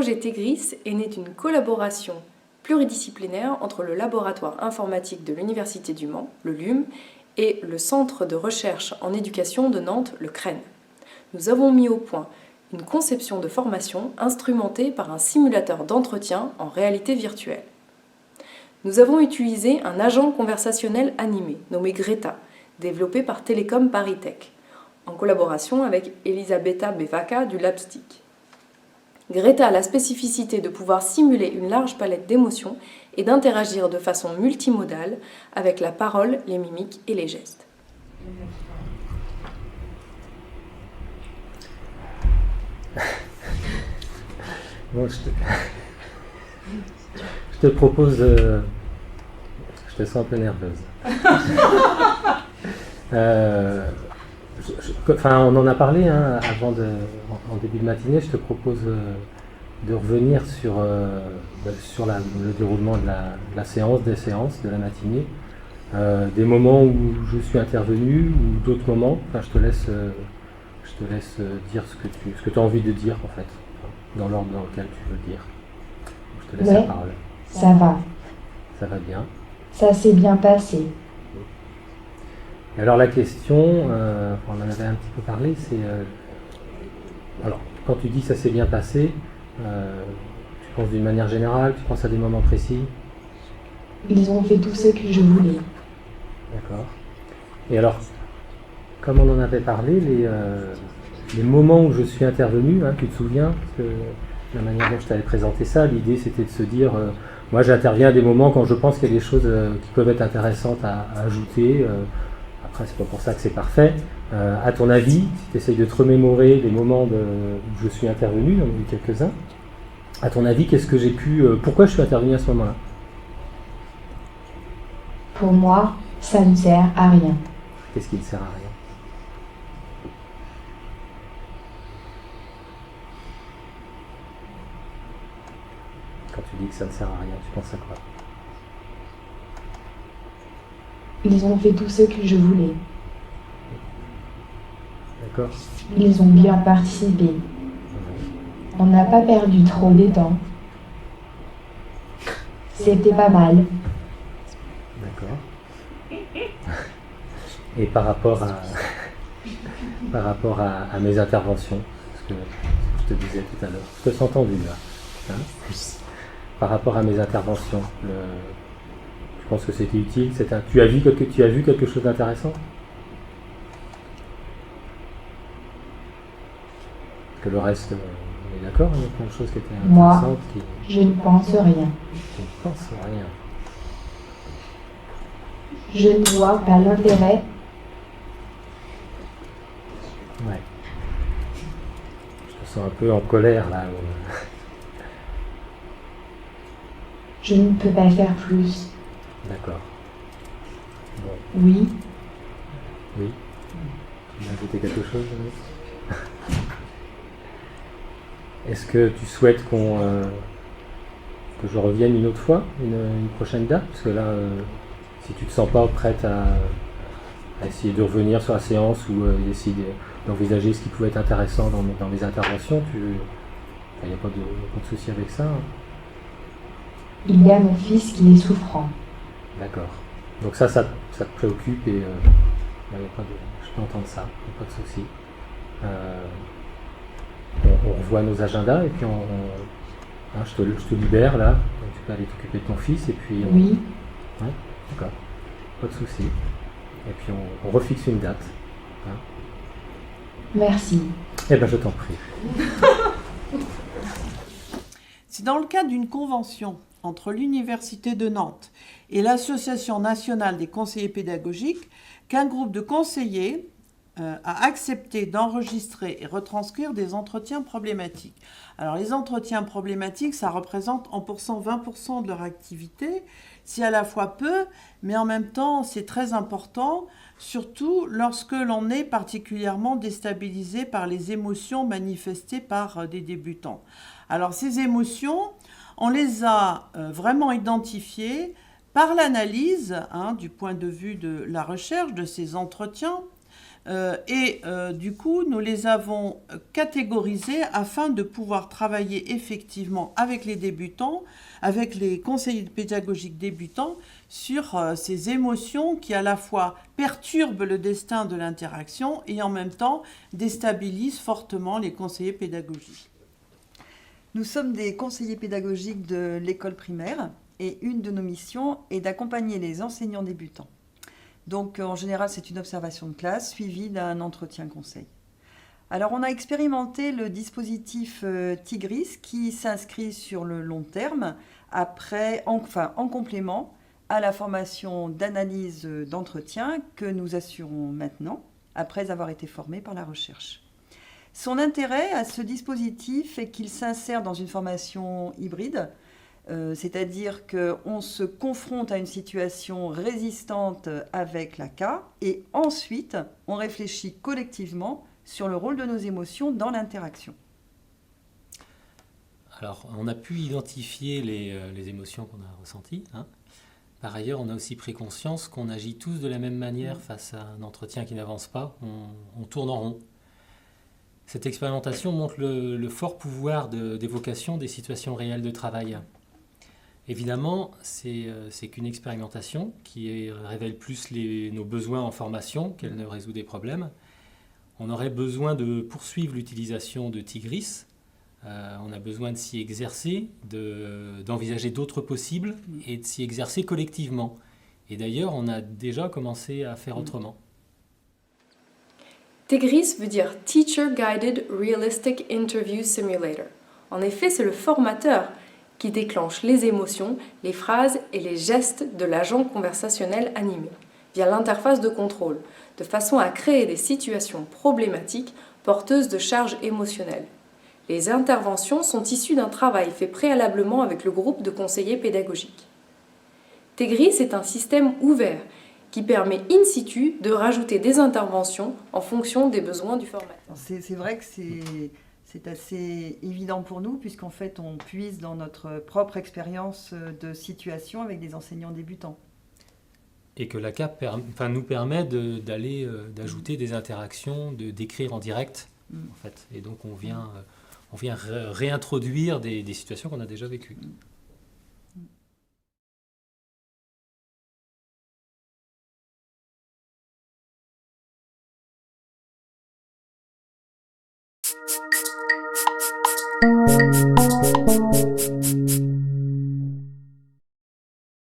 projet Tegris est né d'une collaboration pluridisciplinaire entre le laboratoire informatique de l'Université du Mans, le LUM, et le Centre de recherche en éducation de Nantes, le CREN. Nous avons mis au point une conception de formation instrumentée par un simulateur d'entretien en réalité virtuelle. Nous avons utilisé un agent conversationnel animé, nommé Greta, développé par Télécom Paris Tech, en collaboration avec Elisabetta Bevacca du LabStick. Greta a la spécificité de pouvoir simuler une large palette d'émotions et d'interagir de façon multimodale avec la parole, les mimiques et les gestes. Bon, je te propose... je te sens un peu nerveuse. On en a parlé avant en début de matinée. Je te propose de revenir sur le déroulement de la séance, des séances de la matinée, des moments où je suis intervenu ou d'autres moments. Enfin, je te laisse dire ce que tu as envie de dire en fait, dans l'ordre dans lequel tu veux le dire. Je te laisse la parole. Ça va. Ça va bien. Ça s'est bien passé. Et alors la question, on en avait un petit peu parlé, c'est... alors, quand tu dis ça s'est bien passé, tu penses d'une manière générale, tu penses à des moments précis? Ils ont fait tout ce que je voulais. D'accord. Et alors, comme on en avait parlé, les moments où je suis intervenu, tu te souviens, parce que la manière dont je t'avais présenté ça, l'idée c'était de se dire, moi j'interviens à des moments quand je pense qu'il y a des choses qui peuvent être intéressantes à ajouter. Après, c'est pas pour ça que c'est parfait. À ton avis, si tu essayes de te remémorer des moments où je suis intervenu, il y en a eu quelques-uns, à ton avis, qu'est-ce que j'ai pu... pourquoi je suis intervenu à ce moment-là? Pour moi, ça ne sert à rien. Qu'est-ce qui ne sert à rien? Quand tu dis que ça ne sert à rien, tu penses à quoi? Ils ont fait tout ce que je voulais. D'accord. Ils ont bien participé. On n'a pas perdu trop de temps. C'était pas mal. D'accord. Et par rapport à mes interventions, ce que je te disais tout à l'heure, je te sens tendu là. Par rapport à mes interventions, je pense que c'était utile. Tu as vu quelque chose d'intéressant? Que le reste, on est d'accord, il y a plein de choses qui étaient intéressantes. Moi, je ne pense rien. Je ne pense rien. Je ne vois pas l'intérêt. Ouais. Je te sens un peu en colère là. Je ne peux pas faire plus. D'accord. Bon. Oui. Oui. Tu veux ajouter quelque chose? Est-ce que tu souhaites que je revienne une autre fois, une prochaine date? Parce que là, si tu ne te sens pas prête à essayer de revenir sur la séance ou essayer d'envisager ce qui pouvait être intéressant dans mes interventions, il n'y a pas de souci avec ça. Il y a mon fils qui est souffrant. D'accord. Donc ça te préoccupe et je peux entendre ça, il n'y a pas de souci. On revoit nos agendas et puis je te libère là, donc tu peux aller t'occuper de ton fils et puis... Oui. Ouais, d'accord, pas de souci. Et puis on refixe une date. Merci. Eh ben je t'en prie. C'est dans le cadre d'une convention entre l'Université de Nantes et l'Association nationale des conseillers pédagogiques qu'un groupe de conseillers a accepté d'enregistrer et retranscrire des entretiens problématiques. Alors les entretiens problématiques, ça représente en 20% de leur activité. C'est à la fois peu, mais en même temps c'est très important, surtout lorsque l'on est particulièrement déstabilisé par les émotions manifestées par des débutants. Alors ces émotions, on les a vraiment identifiées par l'analyse du point de vue de la recherche de ces entretiens, Du coup, nous les avons catégorisés afin de pouvoir travailler effectivement avec les débutants, avec les conseillers pédagogiques débutants, sur ces émotions qui à la fois perturbent le destin de l'interaction et en même temps déstabilisent fortement les conseillers pédagogiques. Nous sommes des conseillers pédagogiques de l'école primaire et une de nos missions est d'accompagner les enseignants débutants. Donc en général, c'est une observation de classe suivie d'un entretien conseil. Alors on a expérimenté le dispositif Tigris qui s'inscrit sur le long terme en complément à la formation d'analyse d'entretien que nous assurons maintenant après avoir été formés par la recherche. Son intérêt à ce dispositif est qu'il s'insère dans une formation hybride, c'est-à-dire qu'on se confronte à une situation résistante avec la K et ensuite on réfléchit collectivement sur le rôle de nos émotions dans l'interaction. Alors, on a pu identifier les émotions qu'on a ressenties. Par ailleurs, on a aussi pris conscience qu'on agit tous de la même manière face à un entretien qui n'avance pas. On tourne en rond. Cette expérimentation montre le fort pouvoir d'évocation des situations réelles de travail. Évidemment, c'est qu'une expérimentation qui révèle plus nos besoins en formation qu'elle ne résout des problèmes. On aurait besoin de poursuivre l'utilisation de Tigris. On a besoin de s'y exercer, d'envisager d'autres possibles et de s'y exercer collectivement. Et d'ailleurs, on a déjà commencé à faire autrement. Tigris veut dire Teacher Guided Realistic Interview Simulator. En effet, c'est le formateur qui déclenche les émotions, les phrases et les gestes de l'agent conversationnel animé via l'interface de contrôle, de façon à créer des situations problématiques porteuses de charges émotionnelles. Les interventions sont issues d'un travail fait préalablement avec le groupe de conseillers pédagogiques. Tigris est un système ouvert qui permet in situ de rajouter des interventions en fonction des besoins du formateur. C'est vrai que c'est assez évident pour nous puisqu'en fait on puise dans notre propre expérience de situation avec des enseignants débutants. Et que la CAP nous permet d'ajouter des interactions, d'écrire en direct, en fait. Et donc on vient réintroduire des situations qu'on a déjà vécues.